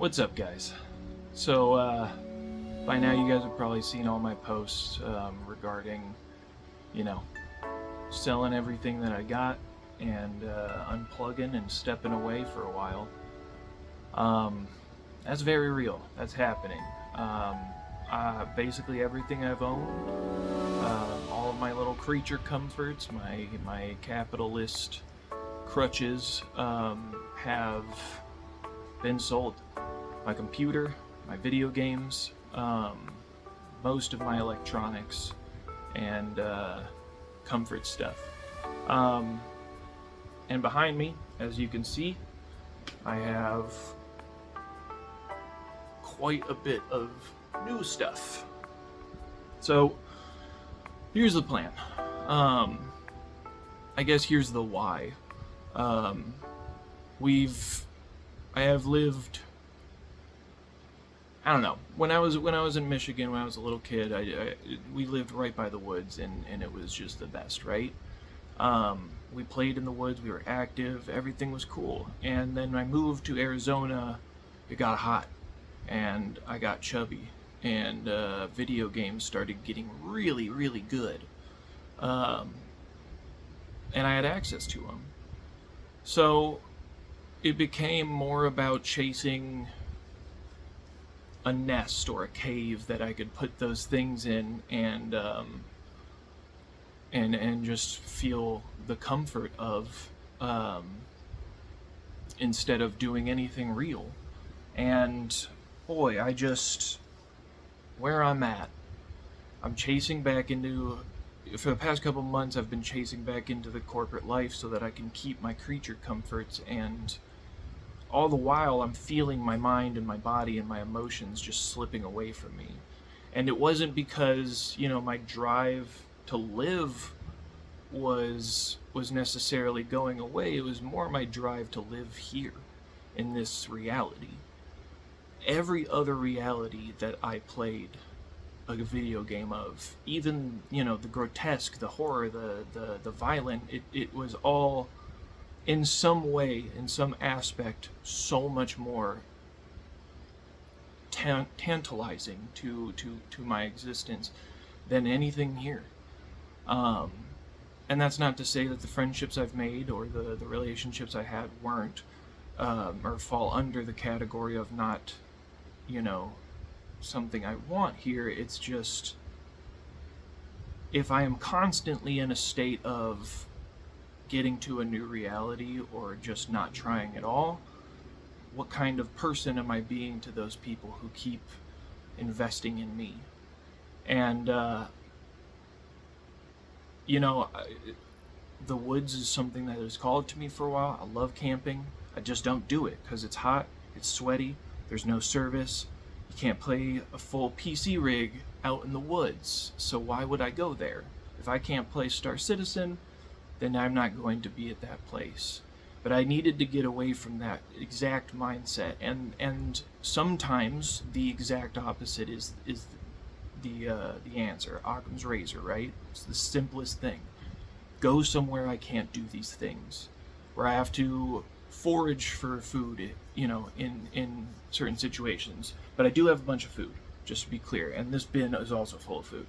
What's up, guys? So, by now you guys have probably seen all my posts regarding, you know, selling everything that I got and unplugging and stepping away for a while. That's very real. That's happening. Basically everything I've owned, all of my little creature comforts, my capitalist crutches, have been sold. My computer, my video games, most of my electronics, and comfort stuff. And behind me, as you can see, I have quite a bit of new stuff. So here's the plan. I guess here's the why. I have lived. I don't know. When I was in Michigan, when I was a little kid, we lived right by the woods, and it was just the best, right? We played in the woods, we were active, everything was cool. And then I moved to Arizona, it got hot, and I got chubby, and video games started getting really, really good. And I had access to them. So it became more about chasing a nest or a cave that I could put those things in and just feel the comfort of, instead of doing anything real. And boy, where I'm at, I'm chasing back into, for the past couple months I've been chasing back into the corporate life so that I can keep my creature comforts, and all the while I'm feeling my mind and my body and my emotions just slipping away from me. And it wasn't because, my drive to live was necessarily going away. It was more my drive to live here in this reality. Every other reality that I played a video game of, even, the grotesque, the horror, the violent, it was all in some way, in some aspect, so much more tantalizing to my existence than anything here. And that's not to say that the friendships I've made or the relationships I had weren't, or fall under the category of not, something I want here. It's just, if I am constantly in a state of getting to a new reality or just not trying at all, what kind of person am I being to those people who keep investing in me? And the woods is something that has called to me for a while. I love camping. I just don't do it because it's hot, it's sweaty, there's no service, you can't play a full PC rig out in the woods, so why would I go there? If I can't play Star Citizen, then I'm not going to be at that place. But I needed to get away from that exact mindset, and sometimes the exact opposite is the answer. Occam's razor, right? It's the simplest thing. Go somewhere I can't do these things, where I have to forage for food, in certain situations. But I do have a bunch of food, just to be clear, and this bin is also full of food.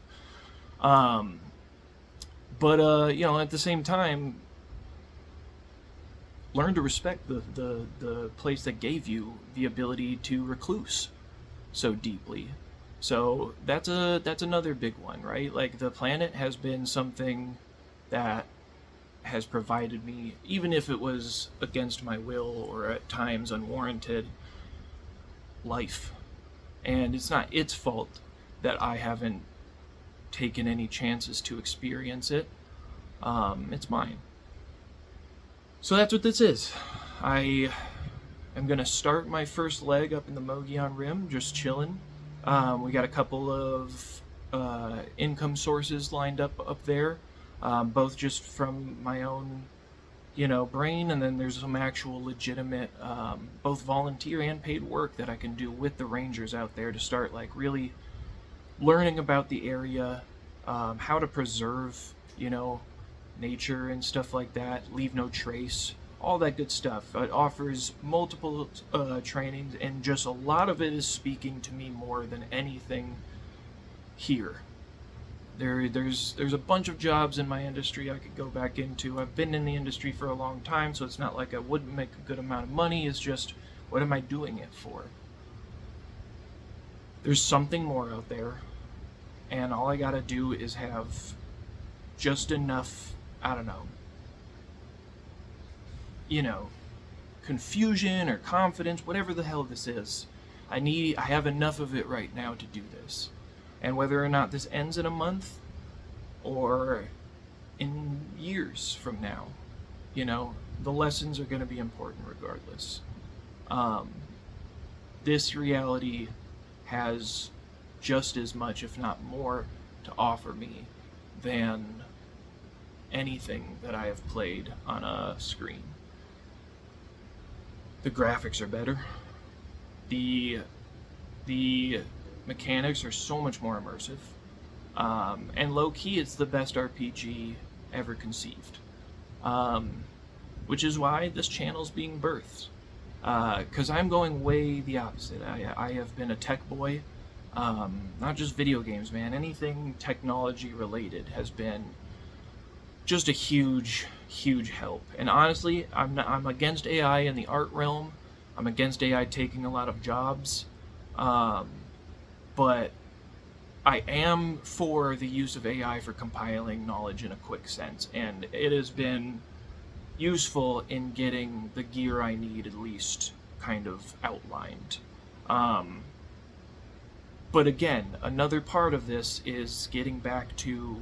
But at the same time, learn to respect the place that gave you the ability to recluse so deeply. So that's another big one, right? Like, the planet has been something that has provided me, even if it was against my will or at times unwarranted, life. And it's not its fault that I haven't taken any chances to experience it. It's mine. So that's what this is. I am going to start my first leg up in the Mogollon Rim, just chilling. We got a couple of income sources lined up there, both just from my own, brain, and then there's some actual legitimate, both volunteer and paid work that I can do with the rangers out there to start, really learning about the area, how to preserve, nature and stuff like that, leave no trace, all that good stuff. It offers multiple trainings, and just a lot of it is speaking to me more than anything here. There's a bunch of jobs in my industry I could go back into. I've been in the industry for a long time, so it's not like I wouldn't make a good amount of money. It's just, what am I doing it for? There's something more out there, and all I gotta do is have just enough, I don't know, confusion or confidence, whatever the hell this is. I have enough of it right now to do this. And whether or not this ends in a month or in years from now, the lessons are going to be important regardless. This reality has just as much, if not more, to offer me than anything that I have played on a screen. The graphics are better. The mechanics are so much more immersive. And low-key, it's the best RPG ever conceived. Which is why this channel's being birthed. Because I'm going way the opposite. I have been a tech boy. Not just video games, man. Anything technology related has been just a huge, huge help. And honestly, I'm against AI in the art realm. I'm against AI taking a lot of jobs. But I am for the use of AI for compiling knowledge in a quick sense, and it has been useful in getting the gear I need at least kind of outlined. But again, another part of this is getting back to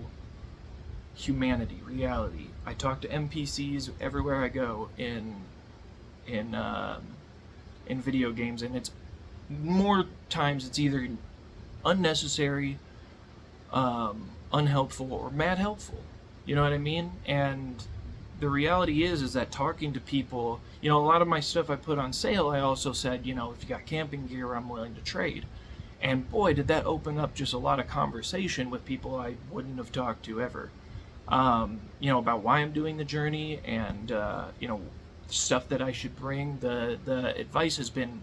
humanity, reality. I talk to NPCs everywhere I go in video games, and it's more times it's either unnecessary, unhelpful, or mad helpful. You know what I mean? And the reality is that talking to people, a lot of my stuff I put on sale, I also said, if you got camping gear, I'm willing to trade. And boy, did that open up just a lot of conversation with people I wouldn't have talked to ever. About why I'm doing the journey and, stuff that I should bring. The advice has been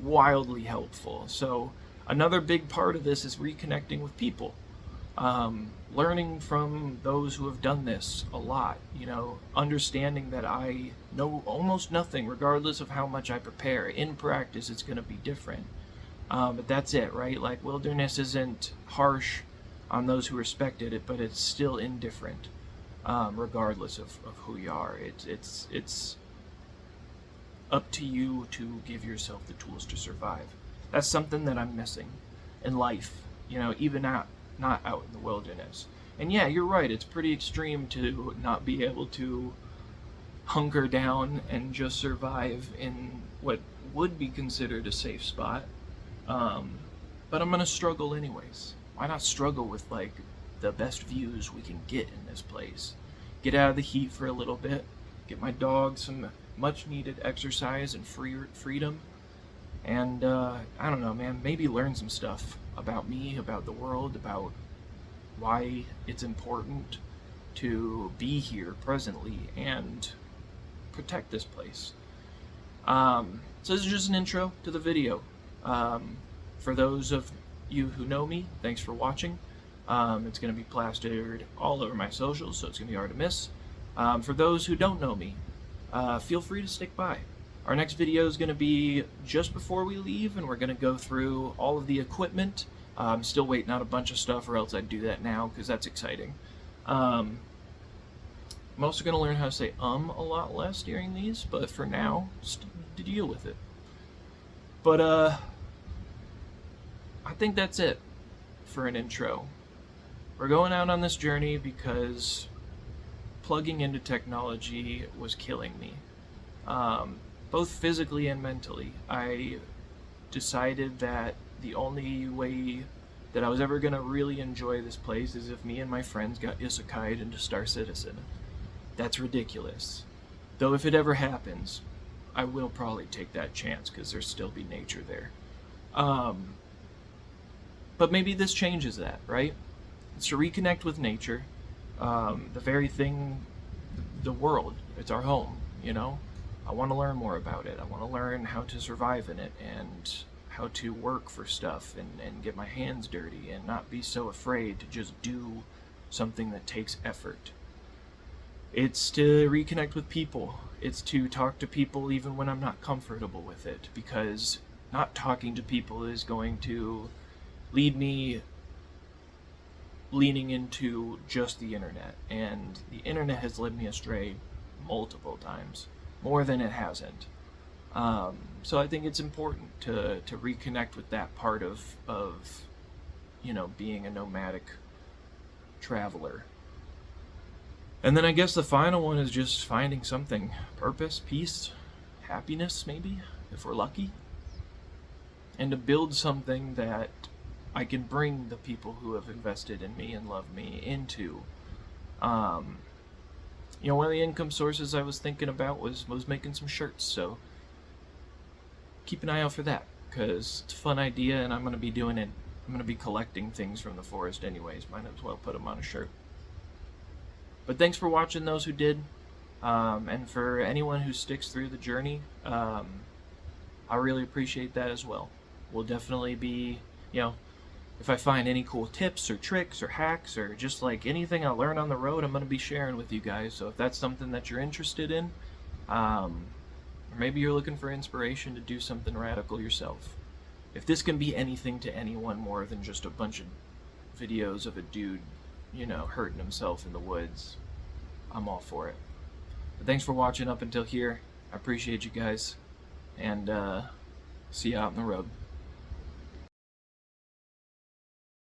wildly helpful. So another big part of this is reconnecting with people. Learning from those who have done this a lot, understanding that I know almost nothing regardless of how much I prepare. In practice, it's going to be different. But that's it, right? Like, wilderness isn't harsh on those who respected it, but it's still indifferent, regardless of who you are. It's up to you to give yourself the tools to survive. That's something that I'm missing in life, even not out in the wilderness. And yeah, you're right, it's pretty extreme to not be able to hunker down and just survive in what would be considered a safe spot. But I'm gonna struggle anyways. Why not struggle with the best views we can get in this place? Get out of the heat for a little bit, get my dog some much needed exercise and freedom, and I don't know, man, maybe learn some stuff about me, about the world, about why it's important to be here presently and protect this place. So this is just an intro to the video. For those of you who know me, thanks for watching. It's going to be plastered all over my socials, so it's going to be hard to miss. For those who don't know me, feel free to stick by. Our next video is going to be just before we leave, and we're going to go through all of the equipment. I'm still waiting on a bunch of stuff, or else I'd do that now, because that's exciting. I'm also going to learn how to say a lot less during these, but for now, just to deal with it. But I think that's it for an intro. We're going out on this journey because plugging into technology was killing me, both physically and mentally. I decided that the only way that I was ever going to really enjoy this place is if me and my friends got isekai'd into Star Citizen. That's ridiculous. Though if it ever happens, I will probably take that chance because there'll still be nature there. But maybe this changes that, right? It's to reconnect with nature, the very thing, the world, it's our home. you know? I want to learn more about it. I want to learn how to survive in it and how to work for stuff and get my hands dirty and not be so afraid to just do something that takes effort. It's to reconnect with people. It's to talk to people even when I'm not comfortable with it, because not talking to people is going to lead me leaning into just the internet. And the internet has led me astray multiple times, more than it hasn't. So I think it's important to reconnect with that part of being a nomadic traveler. And then I guess the final one is just finding something. Purpose, peace, happiness, maybe, if we're lucky. And to build something that I can bring the people who have invested in me and love me into. One of the income sources I was thinking about was making some shirts, so keep an eye out for that, because it's a fun idea and I'm going to be doing it. I'm going to be collecting things from the forest anyways. Might as well put them on a shirt. But thanks for watching, those who did. And for anyone who sticks through the journey, I really appreciate that as well. We'll definitely be, if I find any cool tips or tricks or hacks or just like anything I learn on the road, I'm going to be sharing with you guys. So if that's something that you're interested in, or maybe you're looking for inspiration to do something radical yourself. If this can be anything to anyone more than just a bunch of videos of a dude, hurting himself in the woods, I'm all for it. But thanks for watching up until here. I appreciate you guys, and see you out on the road.